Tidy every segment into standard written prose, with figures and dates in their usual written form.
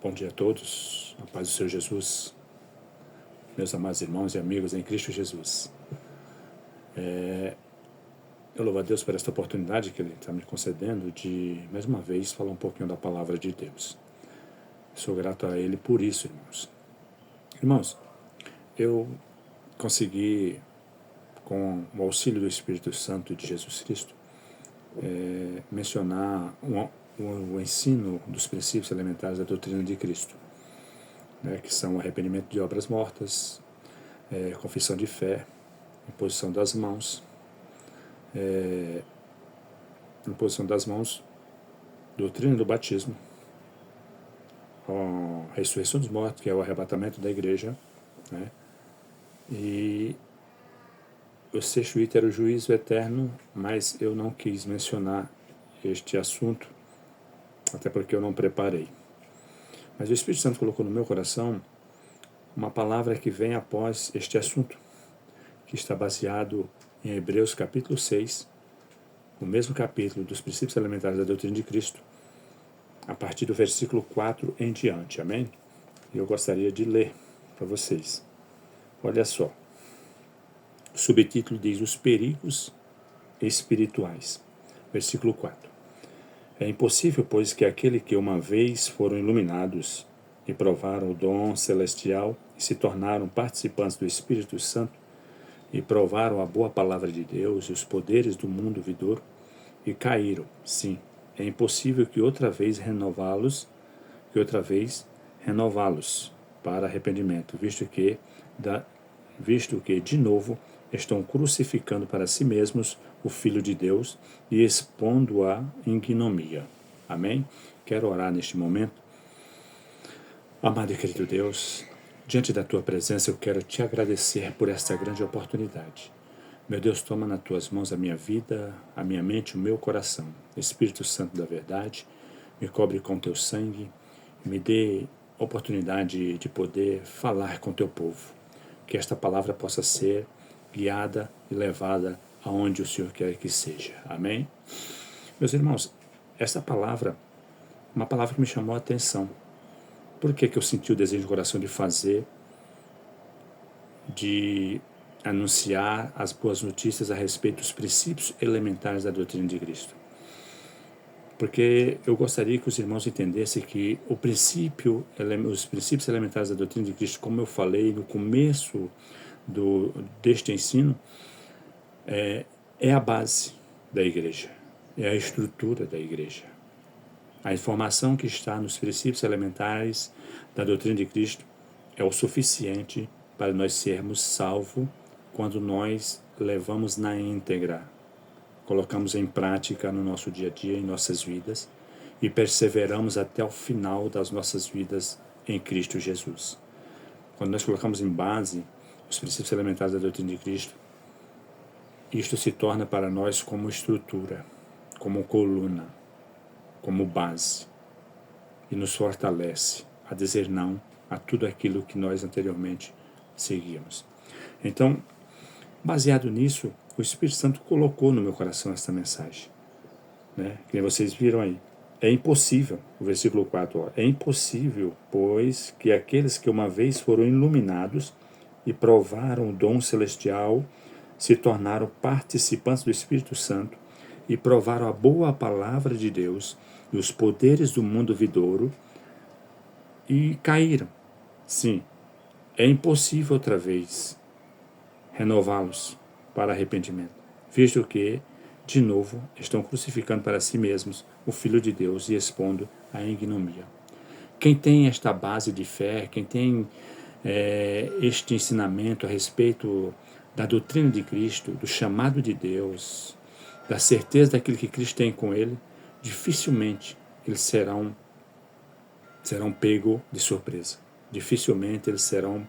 Bom dia a todos, a paz do Senhor Jesus, meus amados irmãos e amigos em Cristo Jesus. Eu louvo a Deus por esta oportunidade que Ele está me concedendo de, mais uma vez, falar um pouquinho da palavra de Deus. Sou grato a Ele por isso, irmãos. Irmãos, eu consegui, com o auxílio do Espírito Santo de Jesus Cristo, mencionar o ensino dos princípios elementares da doutrina de Cristo, que são o arrependimento de obras mortas, confissão de fé, imposição das mãos, doutrina do batismo, a ressurreição dos mortos, que é o arrebatamento da igreja, e o sexto item era o juízo eterno, mas eu não quis mencionar este assunto, até porque eu não preparei. Mas o Espírito Santo colocou no meu coração uma palavra que vem após este assunto, que está baseado em Hebreus capítulo 6, o mesmo capítulo dos princípios elementares da doutrina de Cristo, a partir do versículo 4 em diante, amém? E eu gostaria de ler para vocês. Olha só, o subtítulo diz: os perigos espirituais. Versículo 4. É impossível, pois, que aquele que uma vez foram iluminados e provaram o dom celestial e se tornaram participantes do Espírito Santo e provaram a boa palavra de Deus e os poderes do mundo vindouro e caíram, sim, é impossível que outra vez renová-los para arrependimento, visto que de novo estão crucificando para si mesmos o Filho de Deus e expondo a ignomia. Amém? Quero orar neste momento. Amado e querido Deus, diante da Tua presença eu quero Te agradecer por esta grande oportunidade. Meu Deus, toma nas Tuas mãos a minha vida, a minha mente, o meu coração. Espírito Santo da verdade, me cobre com Teu sangue, me dê oportunidade de poder falar com Teu povo. Que esta palavra possa ser guiada e levada aonde o Senhor quer que seja. Amém? Meus irmãos, esta palavra, uma palavra que me chamou a atenção. Por que eu senti o desejo do coração de anunciar as boas notícias a respeito dos princípios elementares da doutrina de Cristo? Porque eu gostaria que os irmãos entendessem que os princípios elementares da doutrina de Cristo, como eu falei no começo deste ensino, é a base da igreja, é a estrutura da igreja. A informação que está nos princípios elementares da doutrina de Cristo é o suficiente para nós sermos salvos quando nós levamos na íntegra, colocamos em prática no nosso dia a dia, em nossas vidas, e perseveramos até o final das nossas vidas em Cristo Jesus. Quando nós colocamos em base os princípios elementares da doutrina de Cristo, isto se torna para nós como estrutura, como coluna, como base, e nos fortalece a dizer não a tudo aquilo que nós anteriormente seguíamos. Então, baseado nisso, o Espírito Santo colocou no meu coração esta mensagem, que vocês viram aí. É impossível, o versículo 4, é impossível, pois, que aqueles que uma vez foram iluminados e provaram o dom celestial se tornaram participantes do Espírito Santo e provaram a boa palavra de Deus e os poderes do mundo vindouro e caíram. Sim, é impossível outra vez renová-los para arrependimento, visto que, de novo, estão crucificando para si mesmos o Filho de Deus e expondo a ignomia. Quem tem esta base de fé, quem tem este ensinamento a respeito da doutrina de Cristo, do chamado de Deus, da certeza daquilo que Cristo tem com ele, dificilmente eles serão pegos de surpresa. Dificilmente eles serão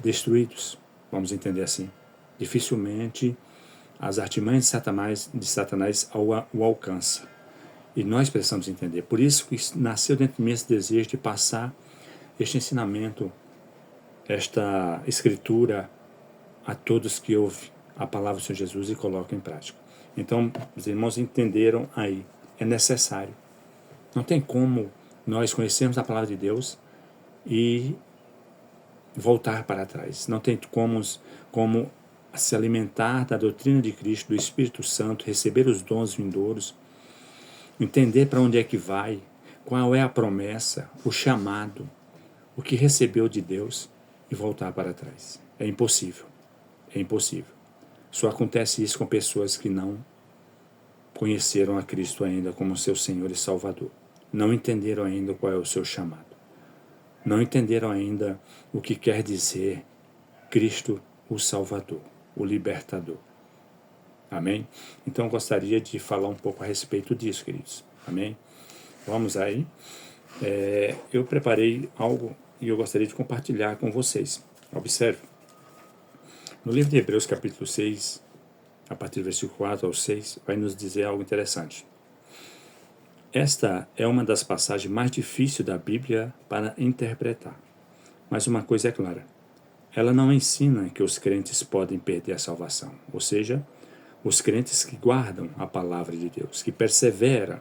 destruídos, vamos entender assim. Dificilmente as artimanhas de Satanás o alcançam. E nós precisamos entender. Por isso que nasceu dentro de mim esse desejo de passar este ensinamento, esta escritura a todos que ouvem a palavra do Senhor Jesus e colocam em prática. Então, os irmãos entenderam aí. É necessário. Não tem como nós conhecermos a palavra de Deus e voltar para trás. Não tem como se alimentar da doutrina de Cristo, do Espírito Santo, receber os dons vindouros, entender para onde é que vai, qual é a promessa, o chamado, o que recebeu de Deus e voltar para trás. É impossível. É impossível. Só acontece isso com pessoas que não conheceram a Cristo ainda como seu Senhor e Salvador. Não entenderam ainda qual é o seu chamado. Não entenderam ainda o que quer dizer Cristo, o Salvador, o Libertador. Amém? Então eu gostaria de falar um pouco a respeito disso, queridos. Amém? Vamos aí. Eu preparei algo e eu gostaria de compartilhar com vocês. Observe. No livro de Hebreus, capítulo 6, a partir do versículo 4 ao 6, vai nos dizer algo interessante. Esta é uma das passagens mais difíceis da Bíblia para interpretar. Mas uma coisa é clara. Ela não ensina que os crentes podem perder a salvação. Ou seja, os crentes que guardam a palavra de Deus, que perseveram,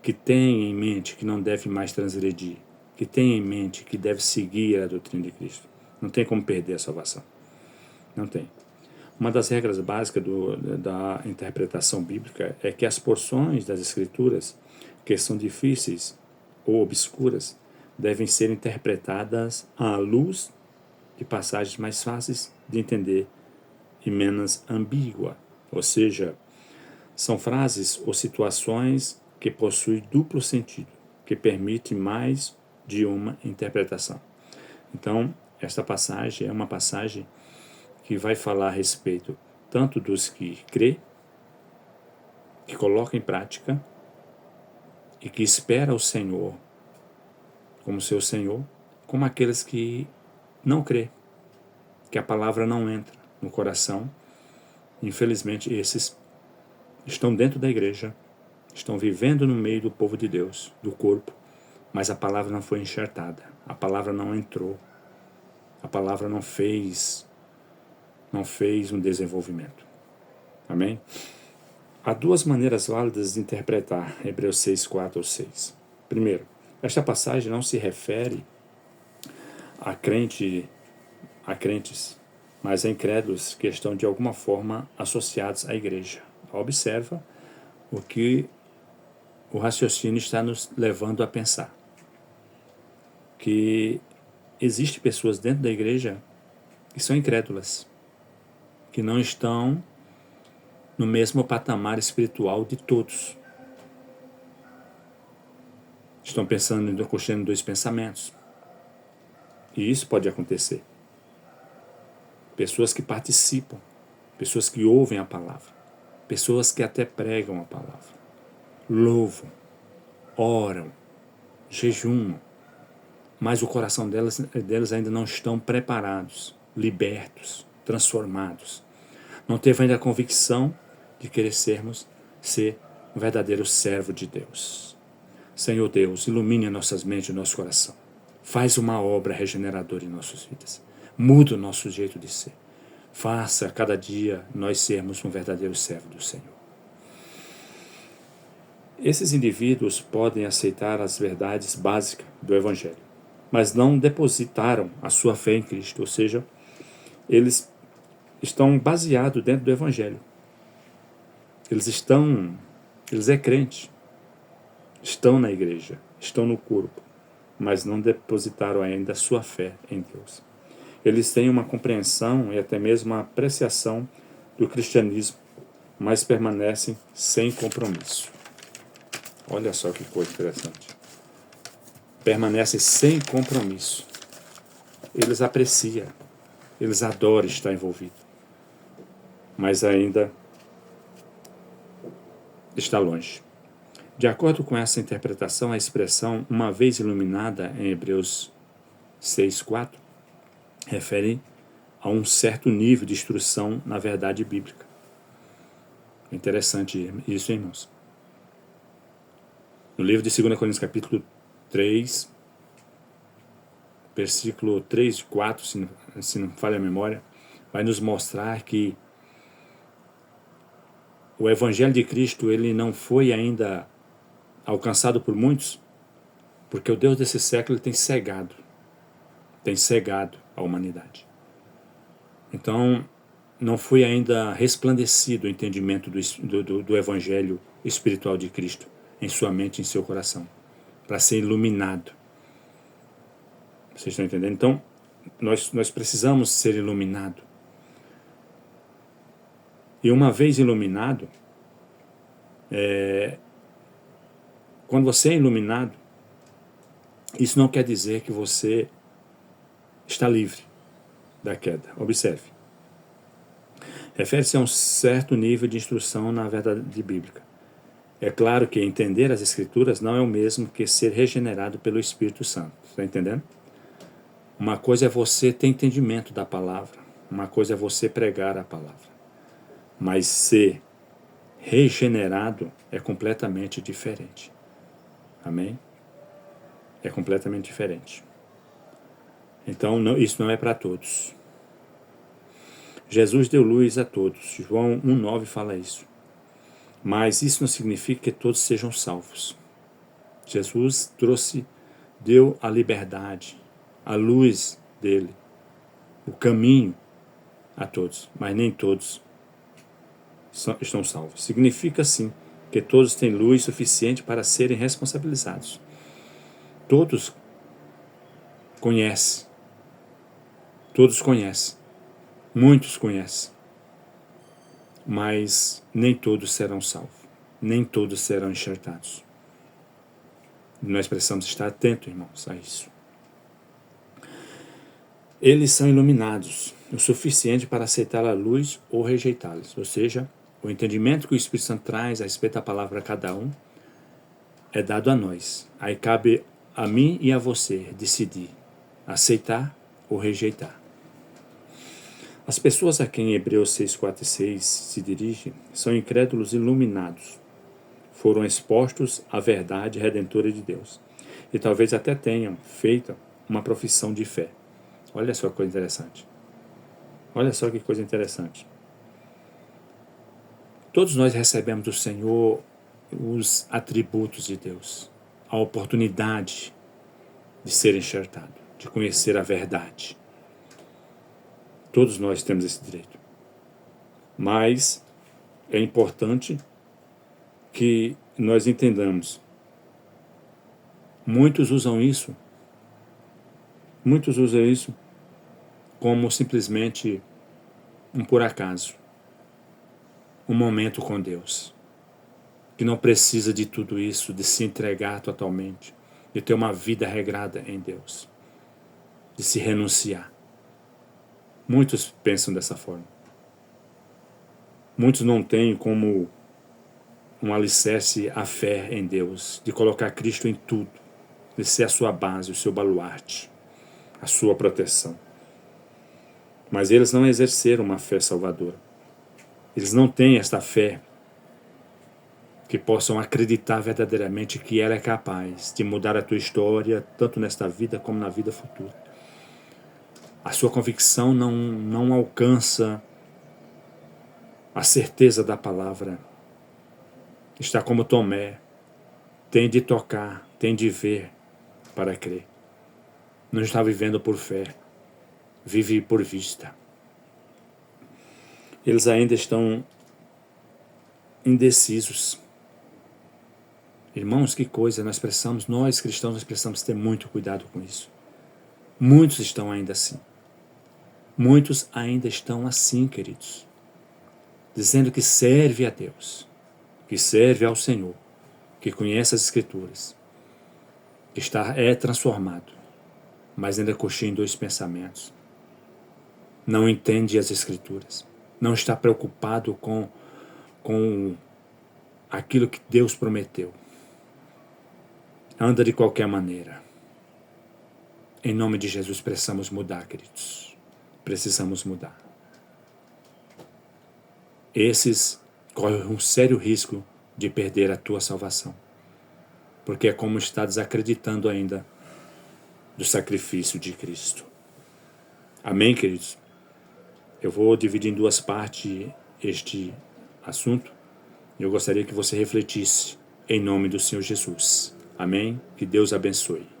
que têm em mente que não deve mais transgredir, que têm em mente que deve seguir a doutrina de Cristo. Não tem como perder a salvação. Não tem. Uma das regras básicas da interpretação bíblica é que as porções das Escrituras que são difíceis ou obscuras devem ser interpretadas à luz de passagens mais fáceis de entender e menos ambígua. Ou seja, são frases ou situações que possuem duplo sentido, que permitem mais de uma interpretação. Então, esta passagem é uma passagem que vai falar a respeito tanto dos que crê, que coloca em prática e que espera o Senhor como seu Senhor, como aqueles que não crê, que a palavra não entra no coração. Infelizmente, esses estão dentro da igreja, estão vivendo no meio do povo de Deus, do corpo, mas a palavra não foi enxertada, a palavra não entrou, a palavra não fez um desenvolvimento. Amém? Há duas maneiras válidas de interpretar Hebreus 6, 4 ou 6. Primeiro, esta passagem não se refere a crentes, mas a incrédulos que estão de alguma forma associados à igreja. Observa o que o raciocínio está nos levando a pensar. Que existem pessoas dentro da igreja que são incrédulas, que não estão no mesmo patamar espiritual de todos. Estão construindo dois pensamentos. E isso pode acontecer. Pessoas que participam, pessoas que ouvem a palavra, pessoas que até pregam a palavra, louvam, oram, jejuam, mas o coração deles ainda não estão preparados, libertos, transformados. Não teve ainda a convicção de querer ser um verdadeiro servo de Deus. Senhor Deus, ilumine nossas mentes e nosso coração. Faz uma obra regeneradora em nossas vidas. Muda o nosso jeito de ser. Faça a cada dia nós sermos um verdadeiro servo do Senhor. Esses indivíduos podem aceitar as verdades básicas do Evangelho, mas não depositaram a sua fé em Cristo, ou seja, eles estão baseados dentro do Evangelho. Eles é crente, estão na igreja, estão no corpo, mas não depositaram ainda a sua fé em Deus. Eles têm uma compreensão e até mesmo uma apreciação do cristianismo, mas permanecem sem compromisso. Olha só que coisa interessante. Permanecem sem compromisso. Eles apreciam, eles adoram estar envolvidos, mas ainda está longe. De acordo com essa interpretação, a expressão uma vez iluminada em Hebreus 6:4 refere a um certo nível de instrução na verdade bíblica. É interessante isso, irmãos. No livro de 2 Coríntios, capítulo 3, versículo 3 e 4, se não falha a memória, vai nos mostrar que o Evangelho de Cristo ele não foi ainda alcançado por muitos, porque o Deus desse século tem cegado a humanidade. Então, não foi ainda resplandecido o entendimento do Evangelho espiritual de Cristo em sua mente, em seu coração, para ser iluminado. Vocês estão entendendo? Então, nós precisamos ser iluminados. E uma vez iluminado, quando você é iluminado, isso não quer dizer que você está livre da queda. Observe. Refere-se a um certo nível de instrução na verdade bíblica. É claro que entender as Escrituras não é o mesmo que ser regenerado pelo Espírito Santo. Está entendendo? Uma coisa é você ter entendimento da palavra. Uma coisa é você pregar a palavra. Mas ser regenerado é completamente diferente. Amém? É completamente diferente. Então, isso não é para todos. Jesus deu luz a todos. João 1,9 fala isso. Mas isso não significa que todos sejam salvos. Jesus deu a liberdade, a luz dele, o caminho a todos, mas nem todos estão salvos. Significa, sim, que todos têm luz suficiente para serem responsabilizados. Todos conhecem, muitos conhecem, mas nem todos serão salvos, nem todos serão enxertados. Nós precisamos estar atentos, irmãos, a isso. Eles são iluminados o suficiente para aceitar a luz ou rejeitá-los. Ou seja, o entendimento que o Espírito Santo traz a respeito da palavra a cada um é dado a nós. Aí cabe a mim e a você decidir aceitar ou rejeitar. As pessoas a quem Hebreus 6, 4 e 6 se dirige são incrédulos iluminados. Foram expostos à verdade redentora de Deus. E talvez até tenham feito uma profissão de fé. Olha só que coisa interessante. Olha só que coisa interessante. Todos nós recebemos do Senhor os atributos de Deus. A oportunidade de ser enxertado, de conhecer a verdade. Todos nós temos esse direito. Mas é importante que nós entendamos. Muitos usam isso como simplesmente um por acaso, um momento com Deus, que não precisa de tudo isso, de se entregar totalmente, de ter uma vida regrada em Deus, de se renunciar. Muitos pensam dessa forma. Muitos não têm como um alicerce a fé em Deus, de colocar Cristo em tudo, de ser a sua base, o seu baluarte, a sua proteção. Mas eles não exerceram uma fé salvadora. Eles não têm esta fé que possam acreditar verdadeiramente que ela é capaz de mudar a tua história, tanto nesta vida como na vida futura. A sua convicção não alcança a certeza da palavra. Está como Tomé, tem de tocar, tem de ver para crer. Não está vivendo por fé, vive por vista. Eles ainda estão indecisos. Irmãos, que coisa, nós cristãos, nós precisamos ter muito cuidado com isso. Muitos estão ainda assim. Muitos ainda estão assim, queridos. Dizendo que serve a Deus, que serve ao Senhor, que conhece as Escrituras, que é transformado, mas ainda coxia em dois pensamentos. Não entende as Escrituras. Não está preocupado com aquilo que Deus prometeu. Anda de qualquer maneira. Em nome de Jesus, precisamos mudar, queridos. Precisamos mudar. Esses correm um sério risco de perder a tua salvação. Porque é como está desacreditando ainda do sacrifício de Cristo. Amém, queridos? Eu vou dividir em duas partes este assunto. Eu gostaria que você refletisse em nome do Senhor Jesus. Amém? Que Deus abençoe.